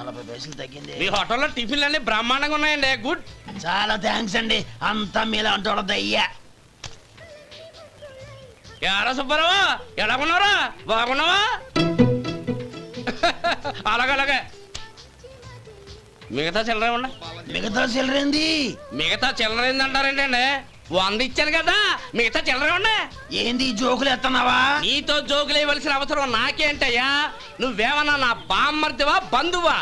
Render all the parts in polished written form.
40 పైసలు తగ్గింది. మీ హోటల్లో టిఫిన్లు అన్ని బ్రహ్మాండంగా ఉన్నాయండి. గుడ్. చాలా థ్యాంక్స్ అండి. అంతా మీలా అంటాడు అయ్యా. ఎలా సుబ్బారావు, ఎలా ఉన్నారా? బాగున్నావా? అలాగే మిగతా చిల్లర ఉన్నా. మిగతా చిల్లరేంది? మిగతా చిల్లర ఏందంటారేంటండి? 100 ఇచ్చాను కదా, మిగతా చిల్లర ఉన్నా. ఏంది జోకులు ఎత్తన్నావా? నీతో జోకులు ఇవ్వాల్సిన అవసరం నాకేంటయ్యా? నువ్వేమన్నా నా బామ్మర్దివా, బంధువా?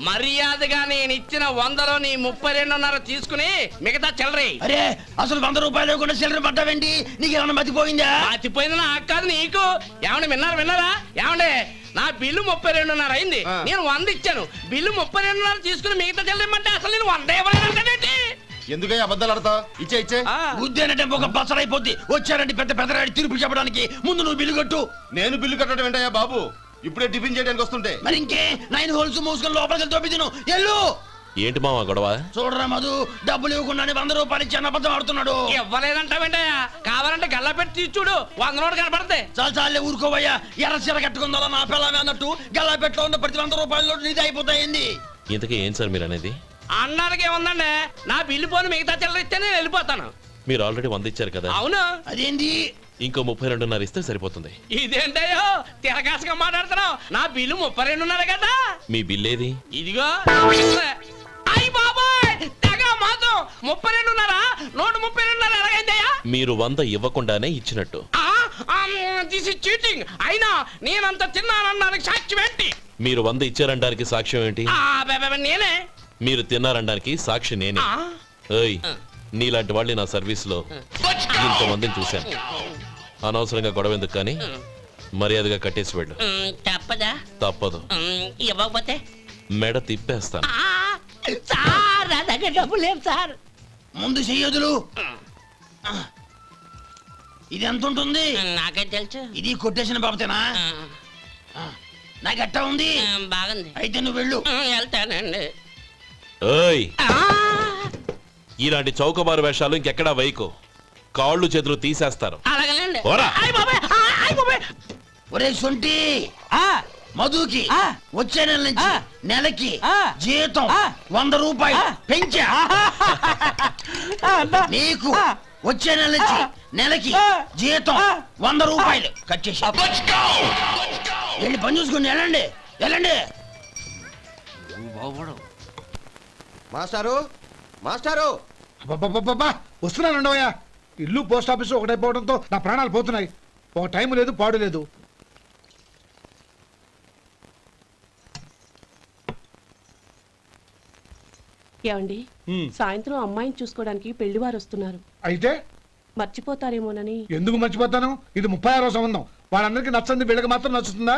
మర్యాదగా నేను ఇచ్చిన 100లో నీ 32.5 తీసుకుని మిగతా చిల్లరే. అరే అసలు 100 రూపాయలు కూడా చిల్లర పడ్డావేంటి? నీకు ఏమన్నా మతిపోయిందా? మతిపోయింది నాకు కాదు, నీకు. ఏమండి విన్నారా? ఏమండి నా బిల్లు 32.5 అయింది. నేను 100 ఇచ్చాను. బిల్లు 32.5 తీసుకుని మిగతా చిల్లరమంటే అసలు నేను 100 ఇవ్వలేదంటే ఎందుకయ్యా అబద్ధాలు ఆడతావు? ఇచ్చే ఉద్యానంటే ఒక బసరైపోద్ది. వచ్చారంటే పెద్ద పెద్దరాడి తీర్పు చెప్పడానికి ముందు నువ్వు బిల్లు కట్టు. నేను బిల్లు కట్టడం ఏంటయ్యా బాబు? ఇప్పుడే టిఫిన్ చేయడానికి వస్తుంటే. మరి ఇంకే 9 హోల్స్ మూసుకొని లోపలికి తోపి తిను. ఎల్లు. ఏంటి మావా గొడవ? చూడరా మధు, డబ్బులు ఇవ్వకుండానే 100 రూపాయలు ఇచ్చి అబద్ధం ఆడుతున్నాడు. ఇవ్వలేదంటావేంటయ్యా? కావాలంటే గల్లా పెట్టి తీసి చూడు, 100 నోటు కనపడతాయి. చాలే ఊరుకోవయ్యా. ఎర్ర చీర కట్టుకుందా నా పిల్లమే అన్నట్టు గల్లా పెట్లో ఉన్న ప్రతి 100 రూపాయలు నీది అయిపోతాయింది. ఇంతకీ ఏం సార్ మీరు అనేది? అన్నానికి ఏముందండి, నా బిల్లు పోను మిగతా చిల్లర ఇస్తే నేను వెళ్ళిపోతాను. మీరు ఆల్రెడీ 100 ఇచ్చారు కదా. అవును. అదేంటి? ఇంకో 32.5 ఇస్తే సరిపోతుంది. ఇదేంటయ్యో తిరగాసుగా మాట్లాడుతున్నావు? నా బిల్లు 32.5 కదా. మీ బిల్ ఏది? ఇదిగో. అయ్య బాబాయ్, తెగ మాతో 32.5 నోటు 32.5 ఎలాగైందయ్యా? మీరు 100 ఇవ్వకుండానే ఇచ్చినట్టు. This is cheating. అయినా నేనంత తిన్నానన్నానికి సాక్ష్యం ఏంటి? మీరు 100 ఇచ్చారనడానికి సాక్ష్యం ఏంటి? నేనే. మీరు తిన్నారనడానికి సాక్షి నేనే. ఏయ్, నీలాంటి వాళ్ళని నా సర్వీస్ లో ఇంతమందిని చూశాను. అనవసరంగా గొడవ ఎందుకు కానీ మర్యాదగా కట్టేసి వెళ్ళు. తప్పదా? తప్పదు. ఇవ్వకపోతే మెడ తిప్పేస్తాను. సార్ నా దగ్గర డబ్బు లేదు సార్. ముందు చెయ్యదులు. ఇది ఎంత ఉంటుంది? నాకే తెలుసు. ఇది కొట్టేసిన బాబతేనా? నాకు ఎట్టా ఉంది? బాగుంది. అయితే నువ్వు వెళ్ళు. వెళ్తానండి. ఏయ్, ఇలాంటి చౌకబారు వేషాలు ఇంకెక్కడా వైకు. కాళ్ళు చేతులు తీసేస్తారు. అలాగేనండి. ఒరే సొంటి, మధుకి వచ్చే నెల నుంచి నెలకి జీతం 100 రూపాయలు పెంచా. నీకు వచ్చే నెల నుంచి నెలకి జీతం 100 రూపాయలు కట్ చేసి వెళ్ళి పని చూసుకుని వెళ్ళండి. మాస్టారు వస్తున్నానండవయ్యా. ఇల్లు పోస్ట్ ఆఫీసు ఒకటైపోవడంతో నా ప్రాణాలు పోతున్నాయి. ఒక టైం లేదు, పాడు లేదు. ఏమండి, సాయంత్రం అమ్మాయిని చూసుకోవడానికి పెళ్లివారు వస్తున్నారు. అయితే మర్చిపోతారేమోనని. ఎందుకు మర్చిపోతాను? ఇది 36వ సంబంధం. వాళ్ళందరికీ నచ్చంది వీళ్ళకి మాత్రం నచ్చుతుందా?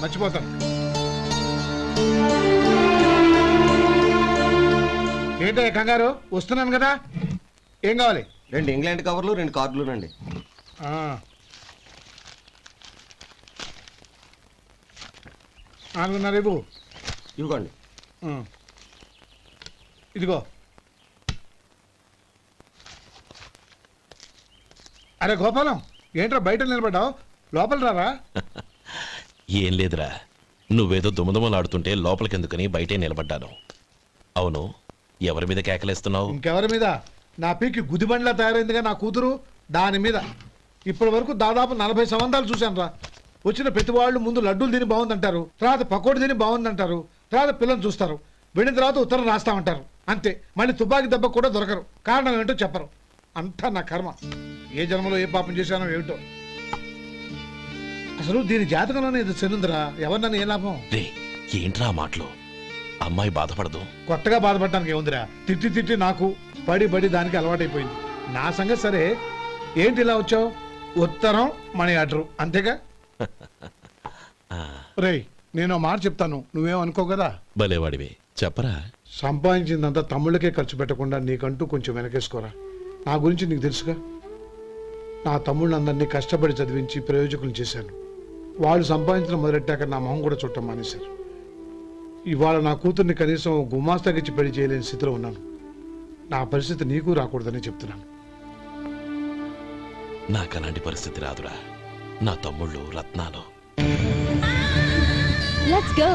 మర్చిపోతాను. ఏంటో కంగారు? వస్తున్నాను కదా. ఏం కావాలి? 2 ఇంగ్లాండ్ కవర్లు 2 కార్డులు రండి. రేపు ఇవ్వండి. ఇదిగో. అరే గోపాలం, ఏంట్రా బయట నిలబడ్డావు? లోపల రారా. ఏం లేదురా, నువ్వేదో దుమదుమలాడుతుంటే లోపలికెందుకని బయటే నిలబడ్డాను. అవును, ఎవరి మీద కేకలేస్తున్నావు? ఇంకెవరి మీద? నా పీకి గుదిబండ్లా తయారైందిగా నా కూతురు, దాని మీద. ఇప్పటి వరకు దాదాపు 40 సంబంధాలు చూశాను రా. వచ్చిన ప్రతి వాళ్ళు ముందు లడ్డూలు తిని బాగుందంటారు, తర్వాత పకోడి తిని బాగుందంటారు, తర్వాత పిల్లలు చూస్తారు, వెళ్ళిన తర్వాత ఉత్తరం రాస్తామంటారు. అంతే. మళ్ళీ తుపాకి దెబ్బ కూడా దొరకరు. కారణం ఏంటో చెప్పరు. అంతా నా కర్మ. ఏ జన్మలో ఏ పాపం చేశానో ఏమిటో. అసలు దీని జాతకంలోనే ఇది చెందుందిరా. ఎవరినన్నా ఏ లాభం? ఏంట్రా మాటలు? అమ్మాయి బాధపడదు. కొత్తగా బాధపడటానికి ఏముందిరా? తిట్టి నాకు పడి దానికి అలవాటైపోయింది. నా సంగతి సరే, ఏంటి ఇలా వచ్చావు? ఉత్తరం మనీ ఆర్డర్ అంతేగా. రేయ్, నేను మాట చెప్తాను, నువ్వేం అనుకో కదా. భలేవాడివి, చెప్పరా. సంపాదించిందంతా తమ్ముళ్ళకే ఖర్చు పెట్టకుండా నీకంటూ కొంచెం వెనకేసుకోరా. నా గురించి నీకు తెలుసుగా. నా తమ్ముళ్ళందరినీ కష్టపడి చదివించి ప్రయోజకులు చేశాను. వాళ్ళు సంపాదించడం మొదలెట్టాక నా మొహం కూడా చుట్టం మానేశారు. ఇవాళ నా కూతుర్ని కనీసం గుమాస్తాకిచ్చి పెళ్లి చేయలేని స్థితిలో ఉన్నాను. నా పరిస్థితి నీకు రాకూడదని చెప్తున్నాను. నాకు అలాంటి పరిస్థితి రాదురా. నా తమ్ముళ్ళు రత్నాలు. Let's go.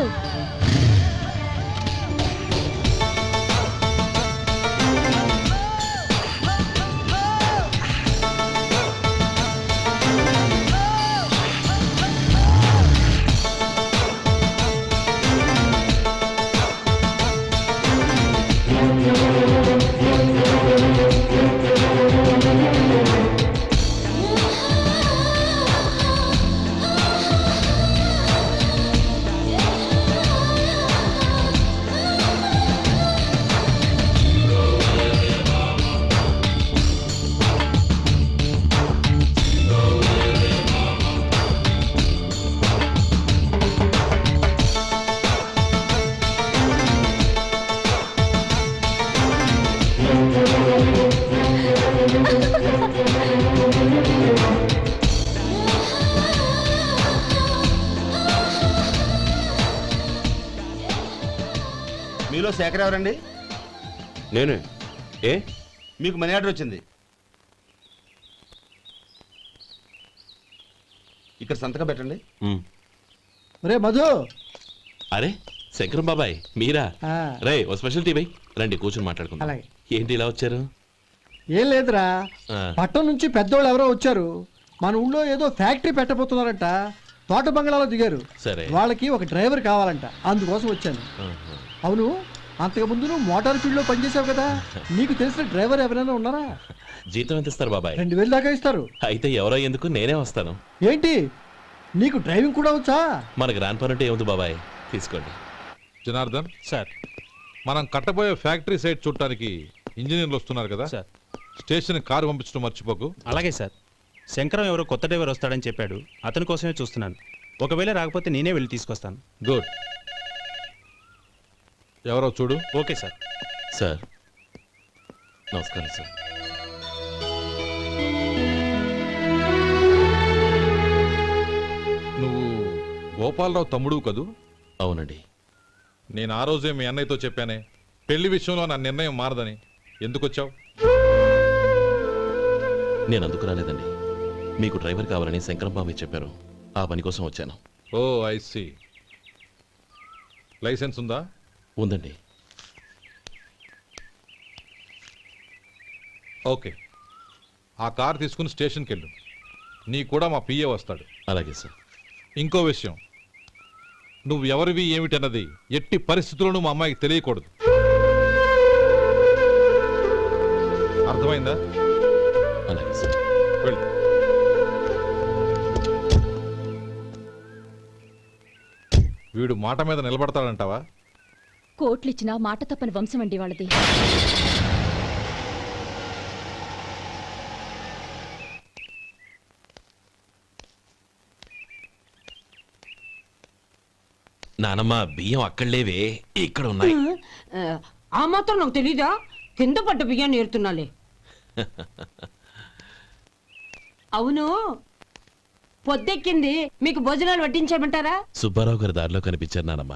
మీలో శేఖర్ ఎవరండి? నేనే. ఏ? మీకు మనీ ఆర్డర్ వచ్చింది. ఇక్కడ సంతకం పెట్టండి. ఉమ్. రే మధు, అరే శంకరం బాబాయ్ మీరా? ఆ. రే ఓ స్పెషల్ టీ బై రండి కూర్చొని మాట్లాడుకుందాం. అలాగే. ఏంటి ఇలా వచ్చారు? ఏం లేదురా, ఆ. పట్టణం నుంచి పెద్దోళ్ళు ఎవరో వచ్చారు. మన ఊళ్ళో ఏదో ఫ్యాక్టరీ పెట్టబోతున్నారంట. తోట బంగ్లాలో దిగారు. సరే. వాళ్ళకి ఒక డ్రైవర్ కావాలంట, అందుకోసం వచ్చాను. ఆహా. అవును, అంతకు ముందు నువ్వు మోటార్ ఫీల్డ్ లో పనిచేసావు కదా, నీకు తెలిసిన డ్రైవర్ ఎవరైనా ఉన్నారా? జీతం ఎంత ఇస్తారు బాబాయ్? 2000 దాకా ఇస్తారు. అయితే ఎవరో ఎందుకు నేనే వస్తాను. ఏంటి, నీకు డ్రైవింగ్ కూడా వచ్చా? మనకు రాని పని అంటే ఏముంది బాబాయ్, తీసుకోండి. జనార్దన్ సార్, మనం కట్టబోయే ఫ్యాక్టరీ సైట్ చూడటానికి ఇంజనీర్లు వస్తున్నారు కదా సార్. స్టేషన్ కారు పంపించడం మర్చిపోకు. అలాగే సార్. శంకరం ఎవరో కొత్త డ్రైవర్ వస్తాడని చెప్పాడు, అతని కోసమే చూస్తున్నాను. ఒకవేళ రాకపోతే నేనే వెళ్ళి తీసుకొస్తాను. గుడ్. ఎవరో చూడు. Okay sir. సార్ నమస్కారం సార్. నువ్వు గోపాలరావు తమ్ముడు కదూ? అవునండి. నేను ఆ రోజే మీ అన్నయ్యతో చెప్పానే, పెళ్లి విషయంలో నా నిర్ణయం మారదని. ఎందుకు వచ్చావు? నేను అందుకు రాలేదండి. మీకు డ్రైవర్ కావాలని శంకరం బాబాయ్ చెప్పారు, ఆ పని కోసం వచ్చాను. ఓ ఐ సీ. లైసెన్స్ ఉందా? ఉందండి. ఓకే, ఆ కార్ తీసుకుని స్టేషన్కి వెళ్ళు. నీ కూడా మా పిఏ వస్తాడు. అలాగే సార్. ఇంకో విషయం, నువ్వు ఎవరివి ఏమిటన్నది ఎట్టి పరిస్థితుల్లోనూ మా అమ్మాయికి తెలియకూడదు. అర్థమైందా? అలాగే సార్. వెళ్ళు. వీడు మాట మీద నిలబడతాడంటావా? కోట్లిచ్చినా మాట తప్పని వంశం అండి వాళ్ళది. నానమ్మ బియ్యం అక్కడ లేవే, ఇక్కడ ఉన్నాయి. ఆ మాత్రం నాకు తెలీదా? కింద పడ్డ బియ్యాన్ని ఏరుతున్నాలే. అవును, పొద్దెక్కింది, మీకు భోజనాలు వడ్డించమంటారా? సుబ్బారావు గారి దారిలో కనిపించారు నానమ్మ.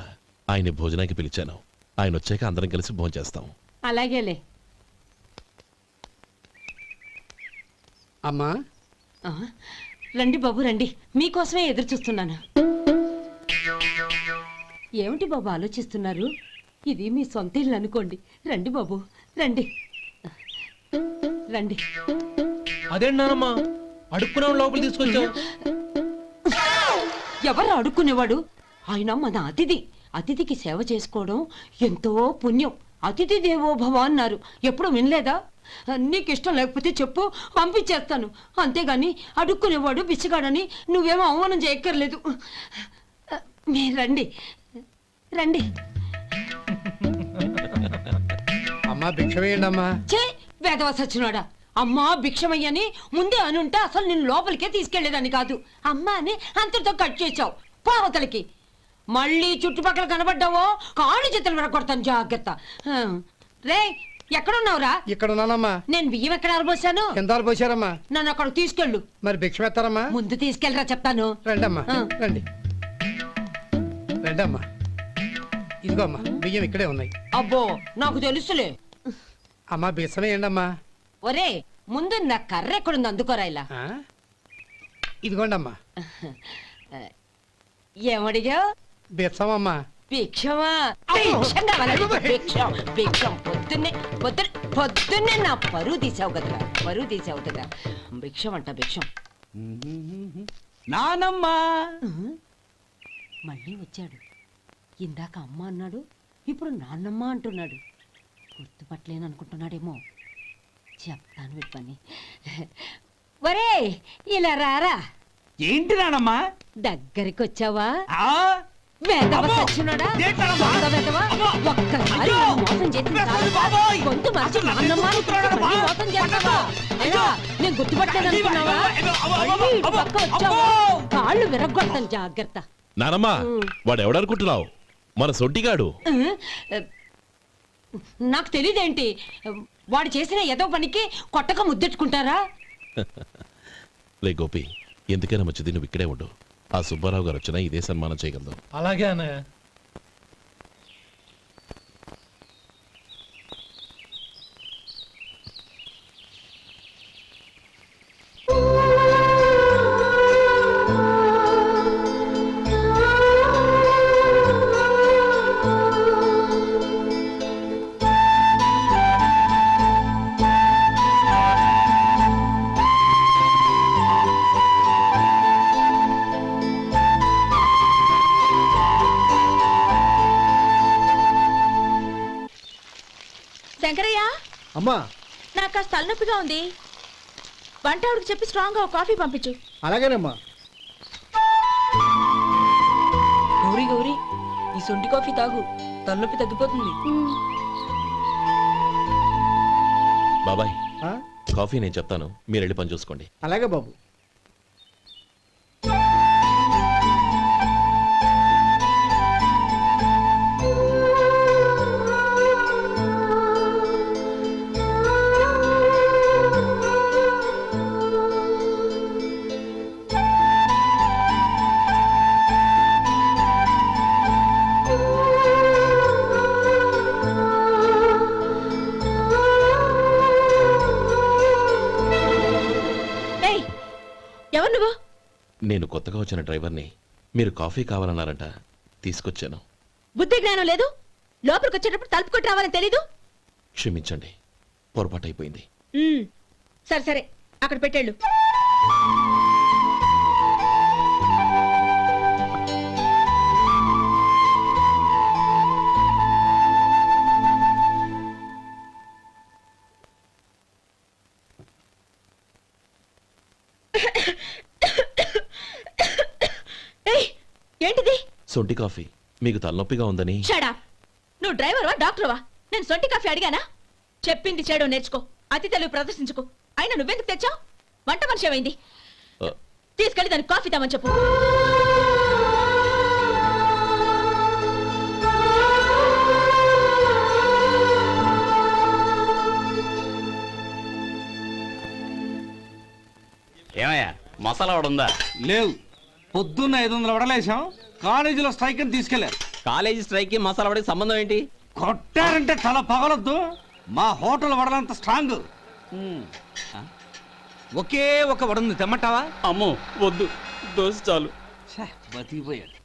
ఆయన భోజనానికి పిలిచాను. ఆయన వచ్చాక అందరం కలిసి భోజనం చేస్తాం. అలాగేలే. అమ్మా ఆ, రండి బాబు రండి, మీకోసమే ఎదురు చూస్తున్నాను. ఏమిటి బాబు ఆలోచిస్తున్నారు? ఇది మీ సొంత ఇల్లు అనుకోండి. రండి బాబు రండి రండి. అదేంటమ్మా అడుక్కునే లోపల తీసుకొచ్చావు? ఎవరు అడుక్కునేవాడు? ఆయన మన అతిథి. అతిథికి సేవ చేసుకోవడం ఎంతో పుణ్యం. అతిథి దేవో భవ అన్నారు, ఎప్పుడు వినలేదా? నీకు ఇష్టం లేకపోతే చెప్పు, పంపించేస్తాను. అంతేగాని అడుక్కునేవాడు బిచ్చగాడని నువ్వేమో అవమానం చేయక్కర్లేదు. మీరు రండి రండి. అమ్మా భిక్ష వేయండి అమ్మా. చే వేదవ సచ్చినాడా, అమ్మా భిక్షమయ్యని ముందే అనుంటే అసలు నేను లోపలికే తీసుకెళ్లేదని కాదు. అమ్మా అని అంతటితో కట్ చేసావు. పావతలకి మళ్ళీ చుట్టుపక్కల కనబడ్డావో కాళ్ళు చేతులు విరగొడతాను, జాగ్రత్త. రే ఎక్కడున్నావురా? ఇక్కడ ఉన్నానమ్మా. నేను బియ్యం ఎక్కడ ఆరబోసాను? ఎంత పోసారమ్మా? నన్ను అక్కడ తీసుకెళ్ళు. మరి భిక్ష పెడతారమ్మా? ముందు తీసుకెళ్ళరా చెప్తాను. రండమ్మా ఆ. రండి రండమ్మా. ఇదిగో అమ్మా బియ్యం ఇక్కడే ఉన్నాయి. అబ్బో నాకు తెలుసులే. అమ్మా బిచ్చం వేయండి అమ్మా. ఒరే ముందు నా కర్ర ఎక్కడుంది, అందుకోరా ఇలా. ఇదిగోండి అమ్మా. ఏమడిగా? బిచ్చం అమ్మా. భిక్షమా? భిక్షం కావాలండి, భిక్షం భిక్షం. పొద్దున్నే నా పరువు తీసావు కదరా, పరువు తీసావు కదా. భిక్షం అంట భిక్షం. నానమ్మా మళ్ళీ వచ్చాడు. ఇందాక అమ్మ అన్నాడు, ఇప్పుడు నాన్నమ్మ అంటున్నాడు. గుర్తుపట్టలేననుకుంటున్నాడేమో. చెప్తాను విప్పని. ఒరే ఇలా రారా. ఏంటి నానమ్మా? దగ్గరికి వచ్చావా? వేదవ సచ్చినోడా, దొంగ వేదవ. ఒక్కసారి నన్ను మోసం చేసి గొంతు మార్చి నాన్నమ్మ అని మళ్ళీ మోసం చేస్తావా? ఎలా? నేను గుర్తుపట్టలేదనుకున్నావా? మళ్ళీ ఇటు పక్క వచ్చావా? కాళ్ళు విరగొడతాను, జాగ్రత్త. నానమ్మ వాడు ఎవడనుకుంటున్నావు? మన సొంటిగాడు. నాకు తెలియదేంటి? వాడు చేసిన ఏదో పనికి కొట్టక ముద్దెట్టుకుంటారా? లే గోపి, ఎందుకైనా మంచిది నువ్వు ఇక్కడే ఉండు. ఆ సుబ్బారావు గారు వచ్చినా ఇదే సన్మానం చేయగలదు. అలాగే అన్నయ్య. శంకరయ్య, అమ్మా నాకు కాస్త తలనొప్పిగా ఉంది. వంట ఆవిడకి చెప్పి స్ట్రాంగ్ గా కాఫీ పంపించు. అలాగేనమ్మా. గౌరీ గౌరీ, ఈ సొంటి కాఫీ తాగు, తలనొప్పి తగ్గిపోతుంది. బాబాయ్ ఆ? కాఫీ నేను చెప్తాను, మీరు వెళ్ళి పని చూసుకోండి. అలాగే బాబు. ఏయ్, ఎవరు నువ్వు? నేను కొత్తగా వచ్చిన డ్రైవర్ని. మీరు కాఫీ కావాలన్నారంట, తీసుకొచ్చాను. బుద్ధి జ్ఞానం లేదు. లోపలికి వచ్చేటప్పుడు తలుపు కొట్టి రావాలని తెలీదు. క్షమించండి, పొరపాటు అయిపోయింది. సరే సరే, అక్కడ పెట్టేళ్ళు. ఏయ్, ఏంటిది? సొంటి కాఫీ. మీకు తలనొప్పిగా ఉందని. షడా, నువ్వు డ్రైవర్వా డాక్టర్వా? నేను సొంటి కాఫీ అడిగానా? చెప్పింది చేయడం నేర్చుకో, అతి తెలివి ప్రదర్శించుకో. అయినా నువ్వెందుకు తెచ్చావు? వంట మనిషి ఏమైంది? ఆ, తీసుకెళ్ళి దానికి కాఫీ తామని చెప్పు. ఏమయ్యా, మసాలా వాడు ఉందా? లేవు. పొద్దున్న 500 వడలేసాం, కాలేజీలో స్ట్రైక్ అని తీసుకెళ్లారు. కాలేజీ స్ట్రైక్ కి మసాలా వాడికి సంబంధం ఏంటి? కొట్టారంటే తల పగలొద్దు. మా హోటల్ వడలంత స్ట్రాంగ్. ఒకే ఒక వడుంది, తెమ్మంటావా? అమ్మో వద్దు, దోశ చాలు. బతికిపోయాడు.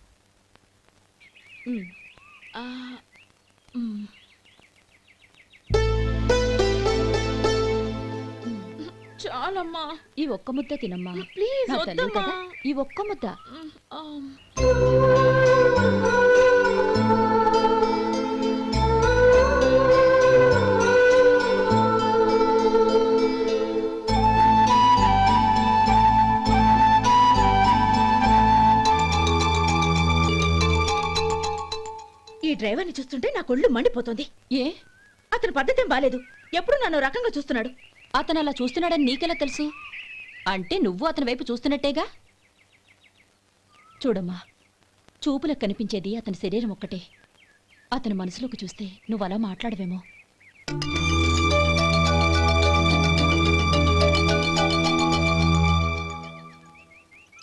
చాలమ్మా, ఈ ఒక్క ముద్ద తినమ్మా. ప్లీజ్ నా తల్లి వద్దమ్మా. కదా, ఈ ఒక్క ముద్ద. ఈ డ్రైవర్ని చూస్తుంటే నా కొళ్ళు మండిపోతుంది. ఏ, అతని పద్ధతేం బాలేదు. ఎప్పుడు నన్ను రకంగా చూస్తున్నాడు. అతను అలా చూస్తున్నాడని నీకెలా తెలుసు? అంటే నువ్వు అతని వైపు చూస్తున్నట్టేగా. చూడమ్మా, చూపులకు కనిపించేది అతని శరీరం ఒక్కటే. అతని మనసులోకి చూస్తే నువ్వు అలా మాట్లాడవేమో.